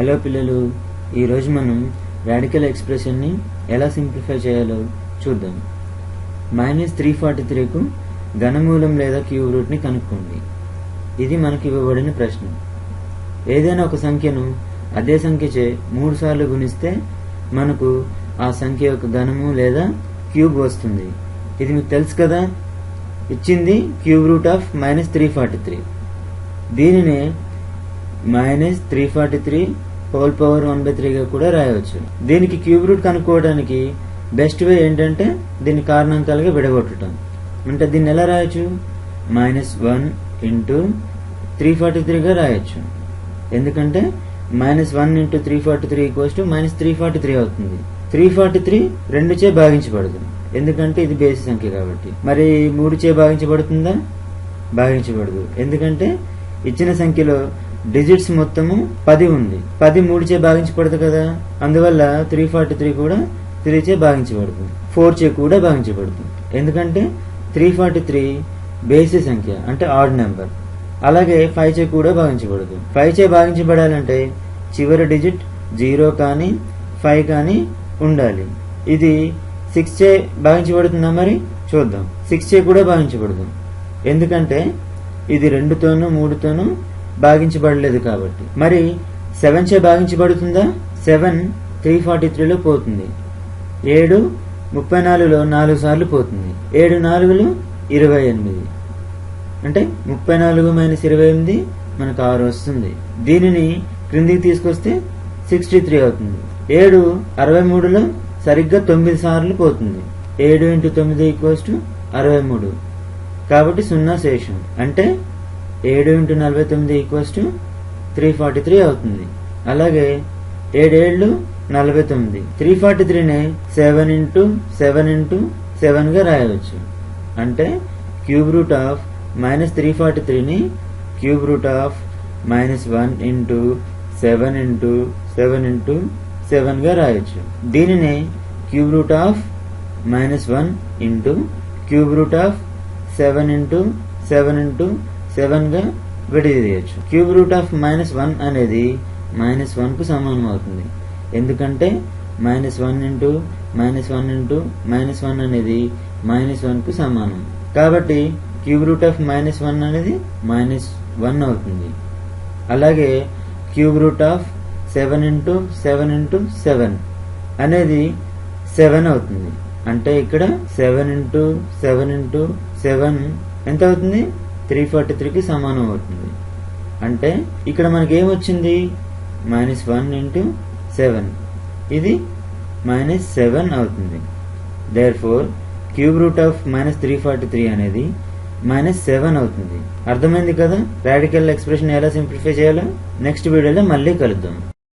Hello పిల్లలు, ఈరోజు మనం రాడికల్ ఎక్స్ప్రెషన్ని ఎలా సింప్లిఫై చేయాలో చూద్దాం. -343కు ఘనమూలం లేదా క్యూబ్ రూట్ని కనుక్కోండి. ఇది మనకు ఇవ్వబడిన ప్రశ్న. ఏదైనా ఒక సంఖ్యను అదే సంఖ్యచే 3 సార్లు గుణిస్తే మనకు ఆ సంఖ్య యొక్క ఘనము లేదా క్యూబ్ వస్తుంది. ఇది మీకు తెలుసు కదా. ఇచ్చింది క్యూబ్ రూట్ ఆఫ్ -343. దీనినే -343 హోల్ పవర్ 1/3గా కూడా రాయవచ్చు. దీనికి క్యూబ్ రూట్ కనుక్కోవడానికి బెస్ట్ వే ఏంటంటే దీన్ని కారణాంకాలుగా విడగొట్టడం. అంటే దీన్ని ఎలా రాయొచ్చు? -1 ఇంటూ 343గా రాయొచ్చు. ఎందుకంటే -1 ఇంటూ 343 -343 అవుతుంది. 343 2 చే భాగించబడదు, ఎందుకంటే ఇది బేసి సంఖ్య కాబట్టి. మరి 3 చే భాగించబడుతుందా? భాగించబడదు, ఎందుకంటే ఇచ్చిన సంఖ్యలో డిజిట్స్ మొత్తము 10 ఉంది. 10 3 చే భాగించబడదు కదా. అందువల్ల 343 కూడా 3 చే భాగించబడుతుంది. 4 చే కూడా భాగించబడుతుంది, ఎందుకంటే 343 బేసి సంఖ్య అంటే ఆడ్ నెంబర్. అలాగే 5 చే కూడా భాగించబడదు. 5 చే భాగించబడాలంటే చివరి డిజిట్ 0 కానీ 5 కానీ ఉండాలి. ఇది 6 చే భాగించబడుతుందా? మరి చూద్దాం. 6 చే కూడా భాగించబడదు, ఎందుకంటే ఇది 2తోనూ 3తోనూ భాగించబడలేదు కాబట్టి. మరి 7 చే భాగించబడుతుందా? 7 343లో పోతుంది. 7 34లో 4 సార్లు పోతుంది. 7 4లు 28, అంటే 34 - 28 మనకు 6 వస్తుంది. దీనిని క్రిందికి తీసుకొస్తే 63 అవుతుంది. 7 63లో సరిగ్గా 9 సార్లు పోతుంది. 7 × 9 = 63, కాబట్టి 0 శేషం. అంటే 7 × 49 = 343 అవుతుంది. అలాగే 7 7 49. 343నే 7 × 7 × 7 గా రాయవచ్చు. అంటే క్యూబ్ రూట్ ఆఫ్ -343ని క్యూబ్ రూట్ ఆఫ్ -1 × 7 × 7 × 7 గా రాయవచ్చు. దీనినే cube root of -1 into cube root of 7 × 7 × 7 గా విడదీయచ్చు. క్యూబ్ రూట్ ఆఫ్ -1 అనేది -1కు సమానం అవుతుంది, ఎందుకంటే -1 × -1 అనేది -1కు సమానం. కాబట్టి క్యూబ్ రూట్ ఆఫ్ -1 అనేది -1 అవుతుంది. అలాగే క్యూబ్ రూట్ ఆఫ్ 7 × 7 × 7 అనేది 7 అవుతుంది. అంటే ఇక్కడ 7 × 7 × 7 ఎంత అవుతుంది? 343కి సమానం అవుతుంది. అంటే ఇక్కడ మనకి ఏమొచ్చింది? -1 × 7, ఇది -7 అవుతుంది. దేర్ఫోర్ క్యూబ్ రూట్ ఆఫ్ -343 అనేది -7 అవుతుంది. అర్థమైంది కదా రాడికల్ ఎక్స్ప్రెషన్ ఎలా సింప్లిఫై చేయాలో? నెక్స్ట్ వీడియోలో మళ్ళీ కలుద్దాం.